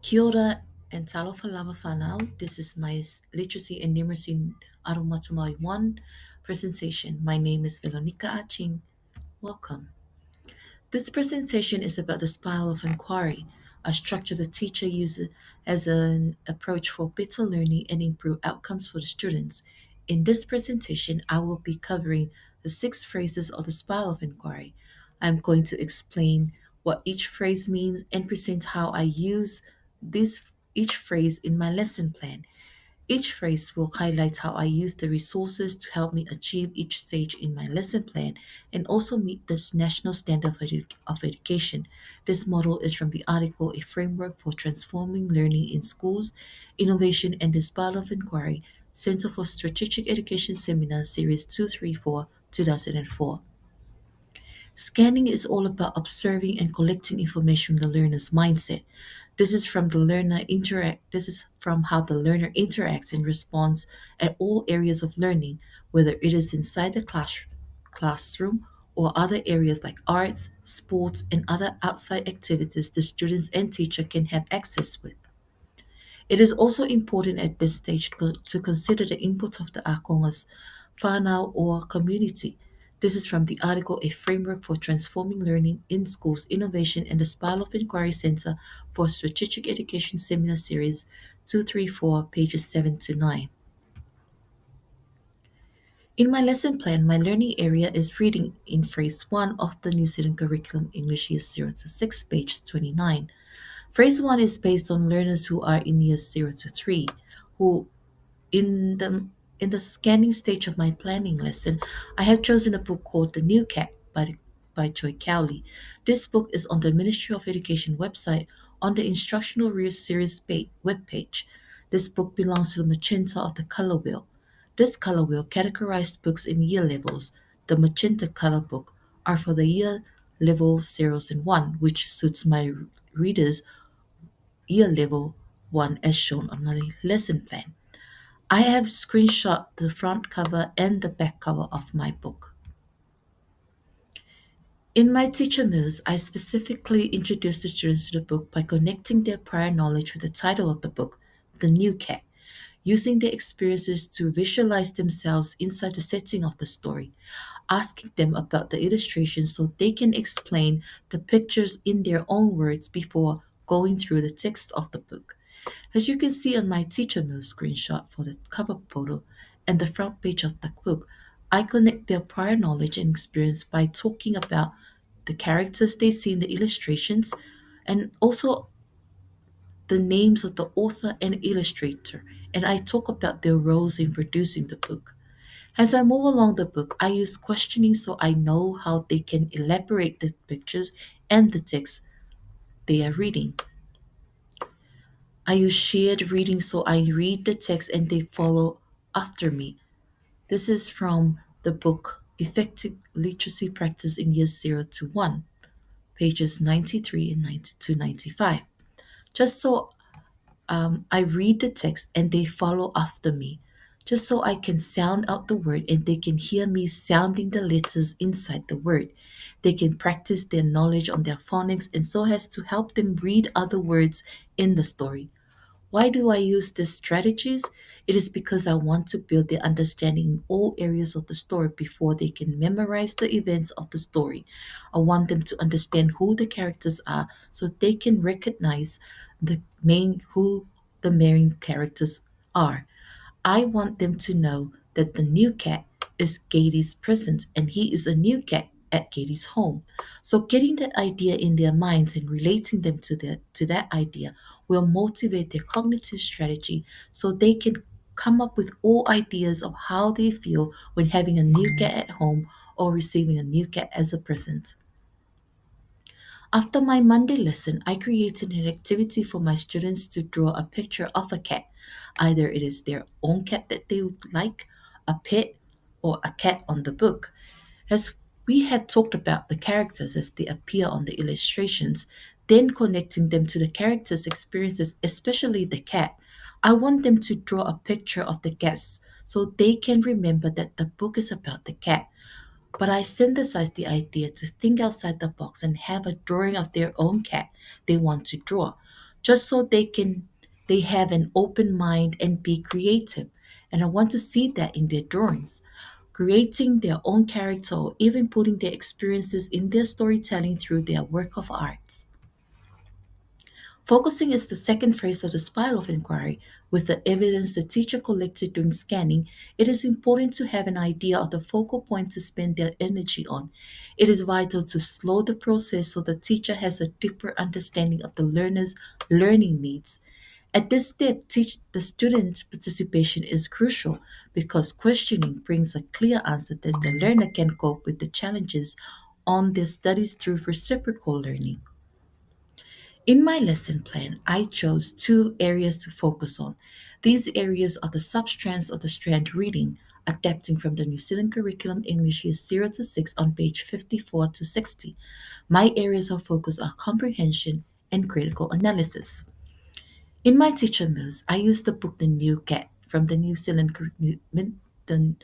Kia ora and talofa lava whanau. This is my literacy and numeracy Aromatavai 1 presentation. My name is Veronica Aching. Welcome. This presentation is about the spiral of inquiry, a structure the teacher uses as an approach for better learning and improved outcomes for the students. In this presentation, I will be covering the 6 phrases of the spiral of inquiry. I'm going to explain what each phrase means and present how I use this each phrase in my lesson plan. Each phrase will highlight how I use the resources to help me achieve each stage in my lesson plan and also meet this national standard of education. This model is from the article A Framework for Transforming Learning in Schools, Innovation and the Spiral of Inquiry, Center for Strategic Education Seminar Series 234, 2004. Scanning is all about observing and collecting information from the learner's mindset. This is from how the learner interacts and responds at all areas of learning, whether it is inside the classroom or other areas like arts, sports, and other outside activities the students and teacher can have access with. It is also important at this stage to consider the input of the Akongas whānau or community. This is from the article A Framework for Transforming Learning in Schools, Innovation and the Spiral of Inquiry Center for Strategic Education Seminar Series 234, pages 7 to 9. In my lesson plan, my learning area is reading in phrase 1 of the New Zealand Curriculum English Years 0 to 6, page 29. Phrase 1 is based on learners who are in years 0 to 3, who in the scanning stage of my planning lesson, I have chosen a book called The New Cat by Joy Cowley. This book is on the Ministry of Education website on the Instructional Reels Series webpage. This book belongs to the magenta of the color wheel. This color wheel categorized books in year levels. The magenta color book are for the year level 0s and 1, which suits my readers year level 1 as shown on my lesson plan. I have screenshot the front cover and the back cover of my book. In my teacher moves, I specifically introduce the students to the book by connecting their prior knowledge with the title of the book, The New Cat, using their experiences to visualize themselves inside the setting of the story, asking them about the illustrations so they can explain the pictures in their own words before going through the text of the book. As you can see on my teacher move screenshot for the cover photo and the front page of the book, I connect their prior knowledge and experience by talking about the characters they see in the illustrations and also the names of the author and illustrator, and I talk about their roles in producing the book. As I move along the book, I use questioning so I know how they can elaborate the pictures and the text they are reading. I use shared reading so I read the text and they follow after me. This is from the book Effective Literacy Practice in Years 0 to 1, pages 93 and 90 to 95. Just so I read the text and they follow after me, just so I can sound out the word and they can hear me sounding the letters inside the word. They can practice their knowledge on their phonics and so as to help them read other words in the story. Why do I use these strategies? It is because I want to build their understanding in all areas of the story before they can memorize the events of the story. I want them to understand who the characters are so they can recognize who the main characters are. I want them to know that the new cat is Katie's present and he is a new cat at Katie's home. So getting that idea in their minds and relating them to that idea will motivate their cognitive strategy so they can come up with all ideas of how they feel when having a new cat at home or receiving a new cat as a present. After my Monday lesson, I created an activity for my students to draw a picture of a cat. Either it is their own cat that they would like, a pet, or a cat on the book. As we had talked about the characters as they appear on the illustrations, then connecting them to the characters' experiences, especially the cat, I want them to draw a picture of the cat so they can remember that the book is about the cat. But I synthesized the idea to think outside the box and have a drawing of their own cat they want to draw. just so they have an open mind and be creative. And I want to see that in their drawings, creating their own character or even putting their experiences in their storytelling through their work of art. Focusing is the second phase of the spiral of inquiry. With the evidence the teacher collected during scanning, it is important to have an idea of the focal point to spend their energy on. It is vital to slow the process so the teacher has a deeper understanding of the learner's learning needs. At this step, the student participation is crucial because questioning brings a clear answer that the learner can cope with the challenges on their studies through reciprocal learning. In my lesson plan, I chose two areas to focus on. These areas are the substrands of the strand reading, adapting from the New Zealand Curriculum English Year 0 to 6 on page 54 to 60. My areas of focus are comprehension and critical analysis. In my teacher moves, I used the book The New Cat from the New Zealand the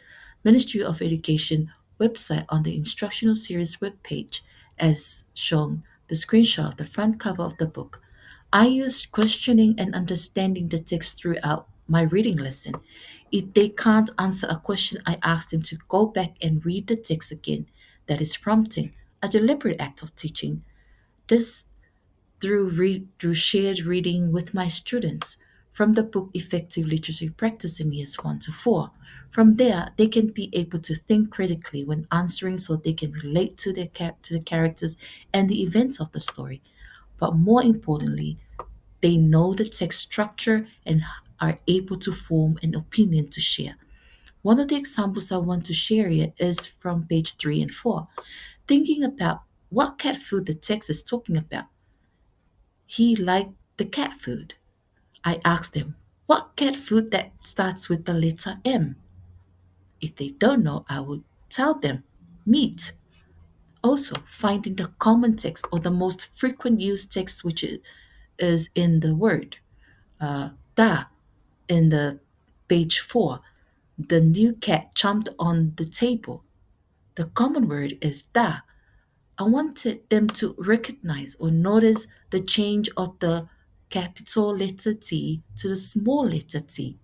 Ministry of Education website on the instructional series webpage as shown the screenshot of the front cover of the book. I used questioning and understanding the text throughout my reading lesson. If they can't answer a question, I ask them to go back and read the text again. That is prompting, a deliberate act of teaching. This through shared reading with my students from the book Effective Literacy Practice in years 1 to 4. From there, they can be able to think critically when answering so they can relate to to the characters and the events of the story. But more importantly, they know the text structure and are able to form an opinion to share. One of the examples I want to share here is from page 3 and 4. Thinking about what cat food the text is talking about. He liked the cat food. I asked him, what cat food that starts with the letter M? If they don't know, I would tell them, meat. Also, finding the common text or the most frequent used text which is in the word. Da in the page 4. The new cat jumped on the table. The common word is da. I wanted them to recognize or notice the change of the capital letter T to the small letter t.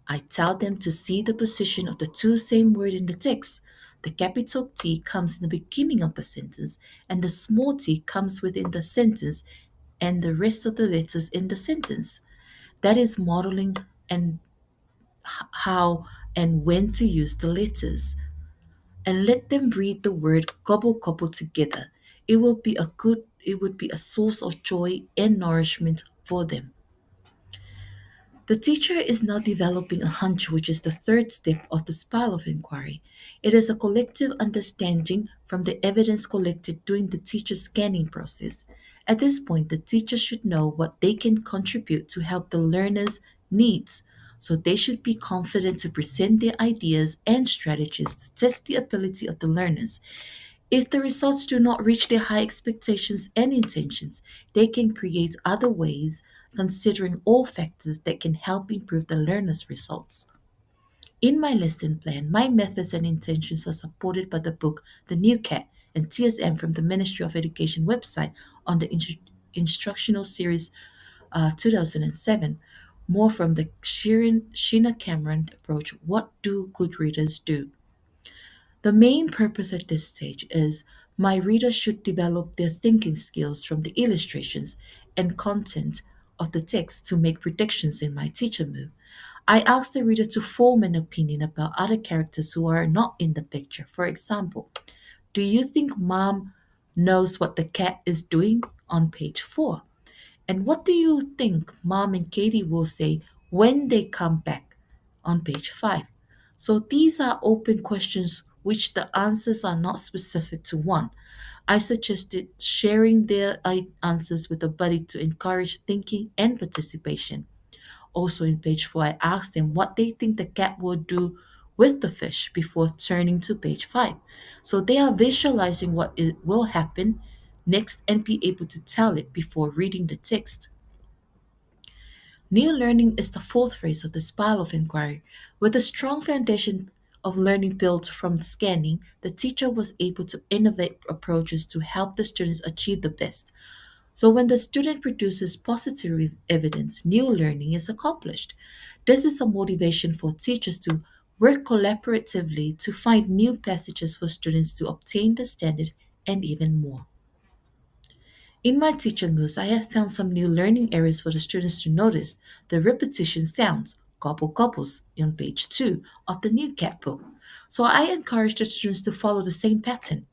I tell them to see the position of the two same word in the text. The capital T comes in the beginning of the sentence, and the small t comes within the sentence, and the rest of the letters in the sentence. That is modeling and how and when to use the letters. And let them read the word gobble gobble together. It would be a source of joy and nourishment for them. The teacher is now developing a hunch, which is the third step of the spiral of inquiry. It is a collective understanding from the evidence collected during the teacher's scanning process. At this point, the teacher should know what they can contribute to help the learner's needs, so they should be confident to present their ideas and strategies to test the ability of the learners. If the results do not reach their high expectations and intentions, they can create other ways, considering all factors that can help improve the learner's results. In my lesson plan, my methods and intentions are supported by the book The New Cat and TSM from the Ministry of Education website on the instructional series 2007. More from the Sheena Cameron approach. What do good readers do? The main purpose at this stage is my readers should develop their thinking skills from the illustrations and content of the text to make predictions in my teacher mood. I ask the reader to form an opinion about other characters who are not in the picture. For example, do you think mom knows what the cat is doing on page 4? And what do you think Mom and Katie will say when they come back on page 5? So these are open questions which the answers are not specific to one. I suggested sharing their answers with a buddy to encourage thinking and participation. Also, in page 4, I asked them what they think the cat will do with the fish before turning to page 5. So they are visualizing what it will happen next and be able to tell it before reading the text. New learning is the fourth phase of the spiral of inquiry. With a strong foundation of learning built from scanning, the teacher was able to innovate approaches to help the students achieve the best. So when the student produces positive evidence, new learning is accomplished. This is a motivation for teachers to work collaboratively to find new passages for students to obtain the standard and even more. In my teacher moves, I have found some new learning areas for the students to notice the repetition sounds, gobble gobbles, on page 2 of the new cat book. So I encourage the students to follow the same pattern.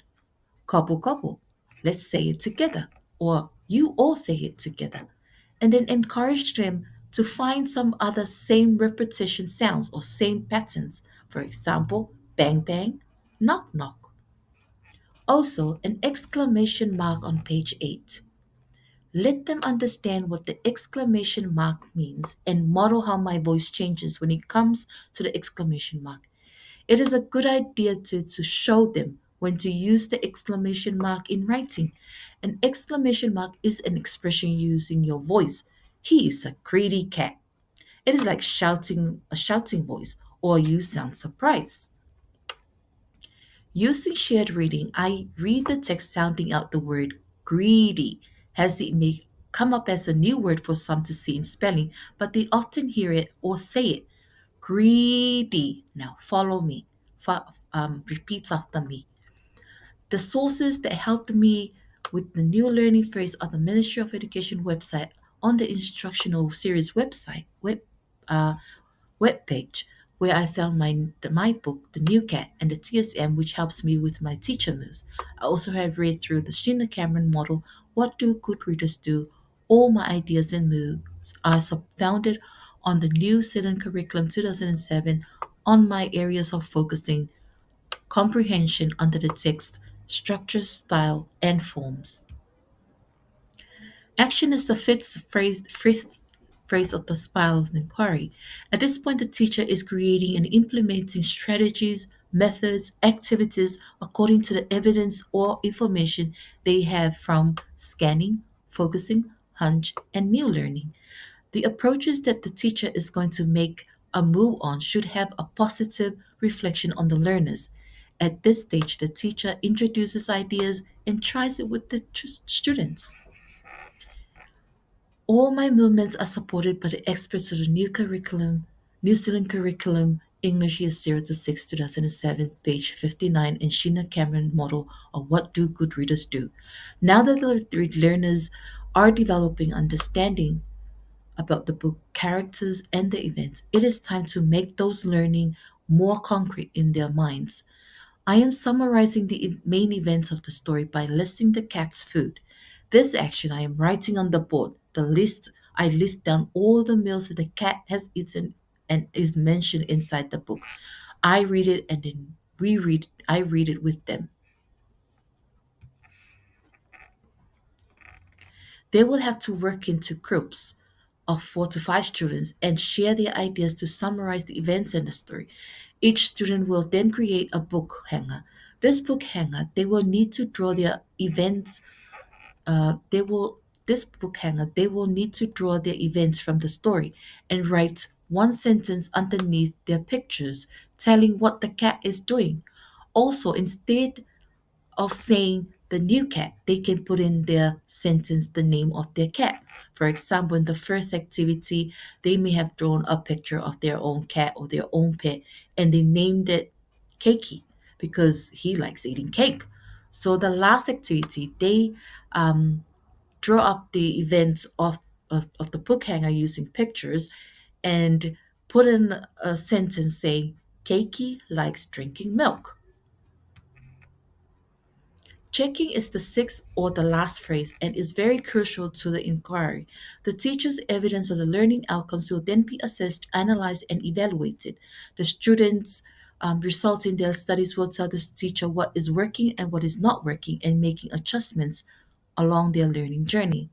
Gobble gobble. Let's say it together. Or you all say it together. And then encourage them to find some other same repetition sounds or same patterns. For example, bang bang, knock knock. Also, an exclamation mark on page 8. Let them understand what the exclamation mark means and model how my voice changes when it comes to the exclamation mark. It is a good idea to show them when to use the exclamation mark in writing. An exclamation mark is an expression using your voice. He is a greedy cat. It is like shouting a shouting voice, or you sound surprised. Using shared reading, I read the text sounding out the word greedy, as it may come up as a new word for some to see in spelling, but they often hear it or say it. Greedy. Now follow me. Repeat after me. The sources that helped me with the new learning phrase are the Ministry of Education website on the instructional series uh, webpage where I found my book, The New Cat, and the TSM, which helps me with my teacher moves. I also have read through the Sheena Cameron model, What Do Good Readers Do? All my ideas and moves are founded on the New Zealand Curriculum 2007 on my areas of focusing comprehension under the text, structure, style, and forms. Action is the fifth phrase of the spiral of inquiry. At this point, the teacher is creating and implementing strategies, methods, activities according to the evidence or information they have from scanning, focusing, hunch, and new learning. The approaches that the teacher is going to make a move on should have a positive reflection on the learners. At this stage, the teacher introduces ideas and tries it with the students. All my movements are supported by the experts of the New Zealand curriculum, English Year 0 to 6, 2007, page 59, and Sheena Cameron model of What Do Good Readers Do. Now that the learners are developing understanding about the book characters and the events, it is time to make those learning more concrete in their minds. I am summarizing the main events of the story by listing the cat's food. This action I am writing on the board. The list I list down all the meals that the cat has eaten and is mentioned inside the book. I read it and then I read it with them. They will have to work into groups of 4 to 5 students and share their ideas to summarize the events in the story. Each student will then create a book hanger. This book hanger, they will need to draw their events. They will this book hanger. They will need to draw their events from the story and write one sentence underneath their pictures, telling what the cat is doing. Also, instead of saying the new cat, they can put in their sentence the name of their cat. For example, in the first activity, they may have drawn a picture of their own cat or their own pet and they named it Cakey because he likes eating cake. So the last activity, they um, draw up the events of the book hanger using pictures and put in a sentence saying, Cakey likes drinking milk. Checking is the sixth or the last phrase and is very crucial to the inquiry. The teacher's evidence of the learning outcomes will then be assessed, analyzed, and evaluated. The students' results in their studies will tell the teacher what is working and what is not working and making adjustments along their learning journey.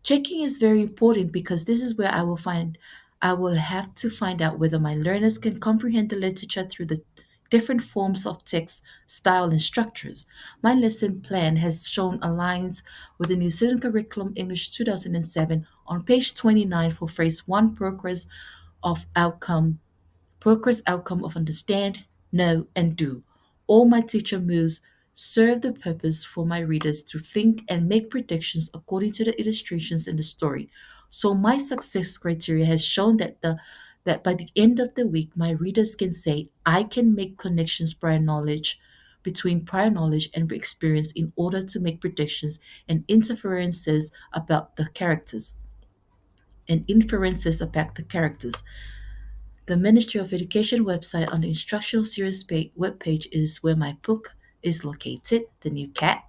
Checking is very important because this is where I will have to find out whether my learners can comprehend the literature through the different forms of text, style, and structures. My lesson plan has shown aligns with the New Zealand Curriculum English 2007 on page 29 for phrase 1 of outcome progress outcome of understand, know, and do. All my teacher moves serve the purpose for my readers to think and make predictions according to the illustrations in the story. So my success criteria has shown that by the end of the week, my readers can say, I can make connections prior knowledge between prior knowledge and experience in order to make predictions and inferences about the characters. The Ministry of Education website on the instructional series webpage is where my book is located, The New Cat,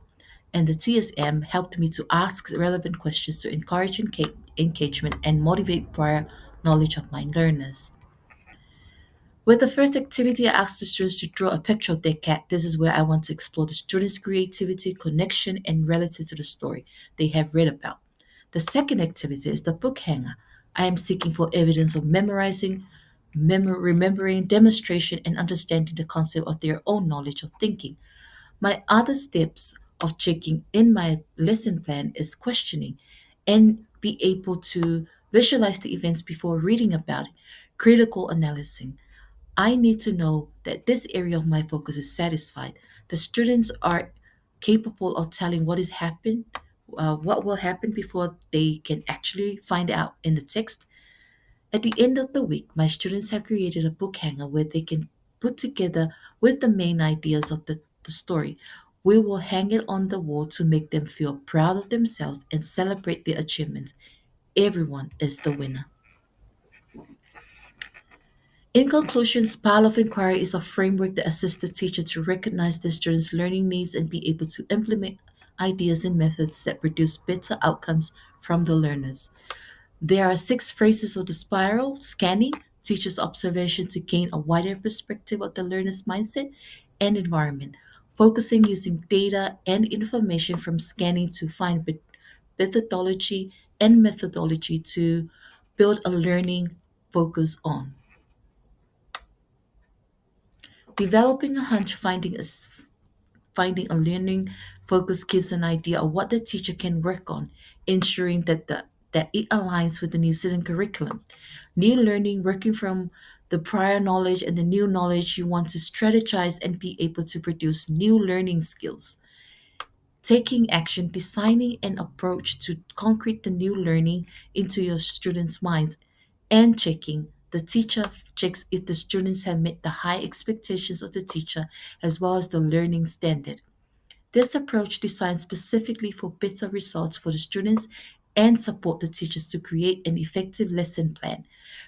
and the TSM helped me to ask relevant questions to encourage engagement and motivate prior knowledge of my learners. With the first activity, I asked the students to draw a picture of their cat. This is where I want to explore the students' creativity, connection, and relative to the story they have read about. The second activity is the book hanger. I am seeking for evidence of memorizing, remembering, demonstration, and understanding the concept of their own knowledge of thinking. My other steps of checking in my lesson plan is questioning and be able to visualize the events before reading about it, critical analysis. I need to know that this area of my focus is satisfied. The students are capable of telling what will happen before they can actually find out in the text. At the end of the week, my students have created a book hanger where they can put together with the main ideas of the story. We will hang it on the wall to make them feel proud of themselves and celebrate their achievements. Everyone is the winner. In conclusion, Spiral of Inquiry is a framework that assists the teacher to recognize the students' learning needs and be able to implement ideas and methods that produce better outcomes from the learners. There are six phases of the spiral: scanning, teacher's observation to gain a wider perspective of the learner's mindset and environment, focusing using data and information from scanning to find methodology to build a learning focus on. Developing a hunch, finding a learning focus gives an idea of what the teacher can work on, ensuring that it aligns with the New Zealand curriculum. New learning, working from the prior knowledge and the new knowledge, you want to strategize and be able to produce new learning skills. Taking action, designing an approach to concrete the new learning into your students' minds, and checking. The teacher checks if the students have met the high expectations of the teacher as well as the learning standard. This approach designed specifically for better results for the students and support the teachers to create an effective lesson plan.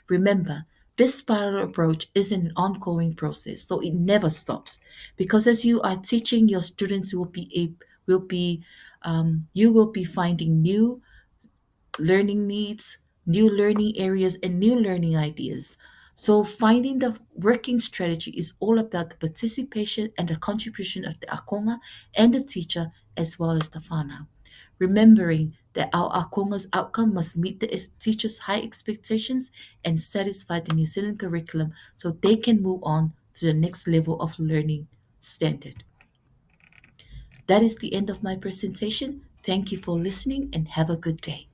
Remember, this spiral approach is an ongoing process, so it never stops. Because as you are teaching, your students you will be finding new learning needs, new learning areas, and new learning ideas. So, finding the working strategy is all about the participation and the contribution of the akonga and the teacher, as well as the whānau. Remembering that our akonga's outcome must meet the teacher's high expectations and satisfy the New Zealand curriculum so they can move on to the next level of learning standard. That is the end of my presentation. Thank you for listening and have a good day.